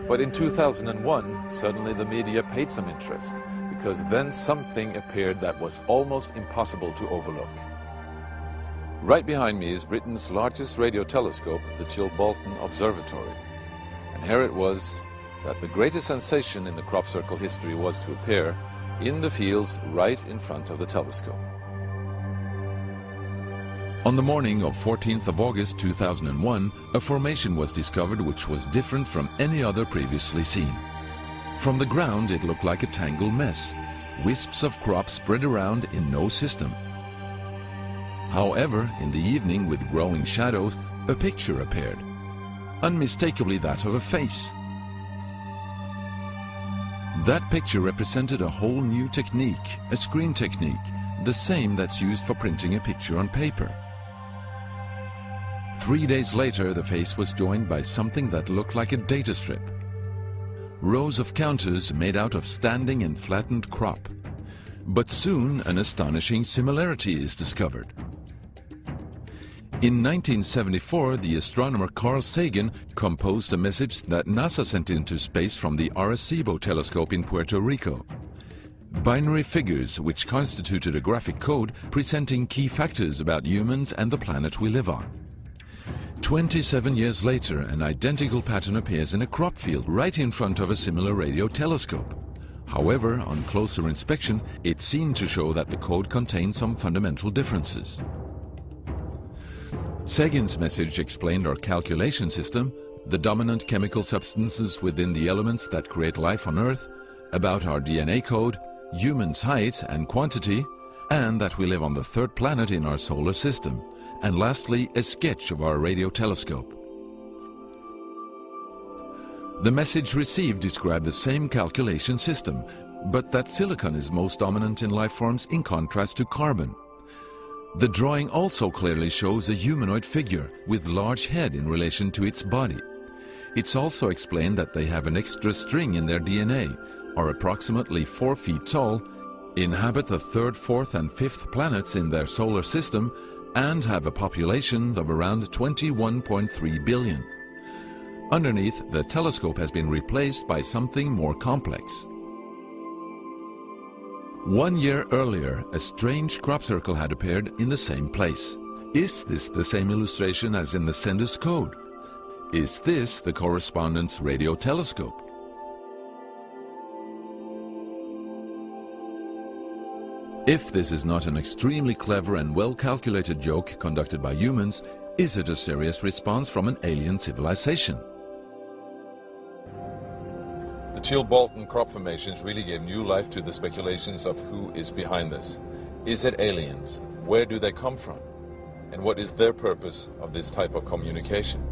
But in 2001, suddenly the media paid some interest, because then something appeared that was almost impossible to overlook. Right behind me is Britain's largest radio telescope, the Chilbolton Observatory. And here it was that the greatest sensation in the crop circle history was to appear in the fields right in front of the telescope. On the morning of 14th of August 2001, a formation was discovered which was different from any other previously seen. From the ground it looked like a tangled mess, wisps of crop spread around in no system. However, in the evening with growing shadows, a picture appeared, unmistakably that of a face. That picture represented a whole new technique, a screen technique, the same that's used for printing a picture on paper. 3 days later, the face was joined by something that looked like a data strip. Rows of counters made out of standing and flattened crop. But soon an astonishing similarity is discovered. In 1974, the astronomer Carl Sagan composed a message that NASA sent into space from the Arecibo telescope in Puerto Rico. Binary figures which constituted a graphic code presenting key factors about humans and the planet we live on. 27 years later, an identical pattern appears in a crop field right in front of a similar radio telescope. However, on closer inspection, it seemed to show that the code contained some fundamental differences. Sagan's message explained our calculation system, the dominant chemical substances within the elements that create life on Earth, about our DNA code, humans' height and quantity, and that we live on the third planet in our solar system, and lastly, a sketch of our radio telescope. The message received described the same calculation system, but that silicon is most dominant in life forms in contrast to carbon. The drawing also clearly shows a humanoid figure with large head in relation to its body. It's also explained that they have an extra string in their DNA, are approximately 4 feet tall, inhabit the third, fourth and fifth planets in their solar system, and have a population of around 21.3 billion. Underneath, the telescope has been replaced by something more complex. 1 year earlier, a strange crop circle had appeared in the same place. Is this the same illustration as in the sender's code? Is this the correspondent's radio telescope? If this is not an extremely clever and well-calculated joke conducted by humans, is it a serious response from an alien civilization? The Chilbolton crop formations really gave new life to the speculations of who is behind this. Is it aliens? Where do they come from? And what is their purpose of this type of communication?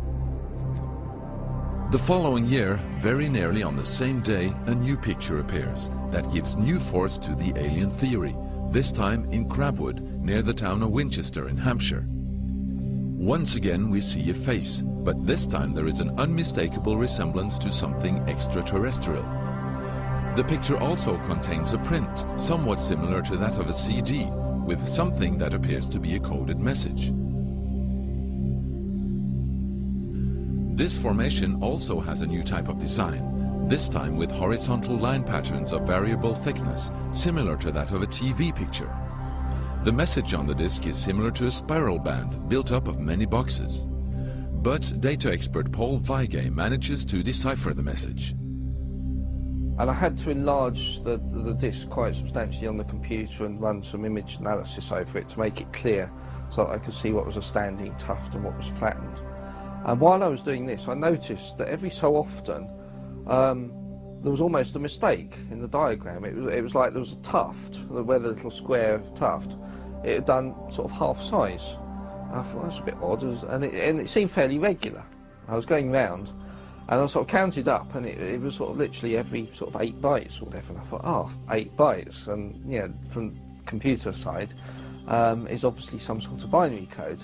The following year, very nearly on the same day, a new picture appears that gives new force to the alien theory, this time in Crabwood, near the town of Winchester in Hampshire. Once again we see a face, but this time there is an unmistakable resemblance to something extraterrestrial. The picture also contains a print, somewhat similar to that of a CD, with something that appears to be a coded message. This formation also has a new type of design, this time with horizontal line patterns of variable thickness, similar to that of a TV picture. The message on the disc is similar to a spiral band built up of many boxes. But data expert Paul Weige manages to decipher the message. And I had to enlarge the disc quite substantially on the computer and run some image analysis over it to make it clear so that I could see what was a standing tuft and what was flattened. And while I was doing this, I noticed that every so often there was almost a mistake in the diagram. It was like there was a tuft, where the little square tuft, it had done sort of half size. I thought, that's a bit odd, and it seemed fairly regular. I was going round, and I sort of counted up, and it was sort of literally every sort of 8 bytes or whatever, and I thought, 8 bytes, and yeah, from computer side, is obviously some sort of binary code.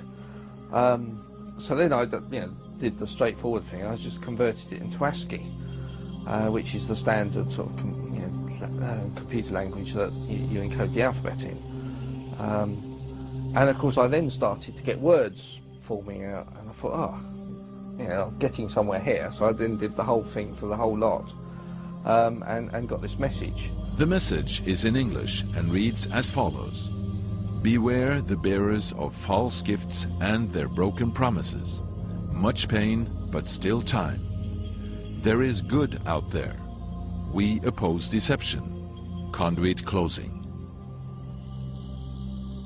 So then I did the straightforward thing, I just converted it into ASCII, which is the standard sort of computer language that you encode the alphabet in. And of course I then started to get words forming out, and I thought, getting somewhere here. So I then did the whole thing for the whole lot, and got this message. The message is in English and reads as follows: Beware the bearers of false gifts and their broken promises. Much pain, but still time. There is good out there. We oppose deception. Conduit closing.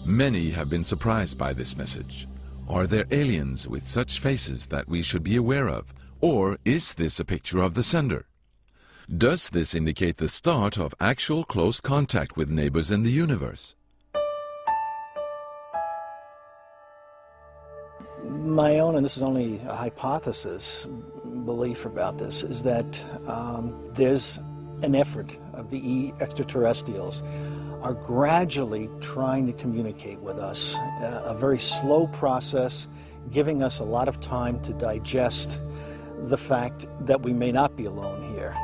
Many have been surprised by this message. Are there aliens with such faces that we should be aware of? Or is this a picture of the sender? Does this indicate the start of actual close contact with neighbors in the universe? My own, and this is only a hypothesis, belief about this, is that there's an effort of the extraterrestrials are gradually trying to communicate with us, a very slow process, giving us a lot of time to digest the fact that we may not be alone here.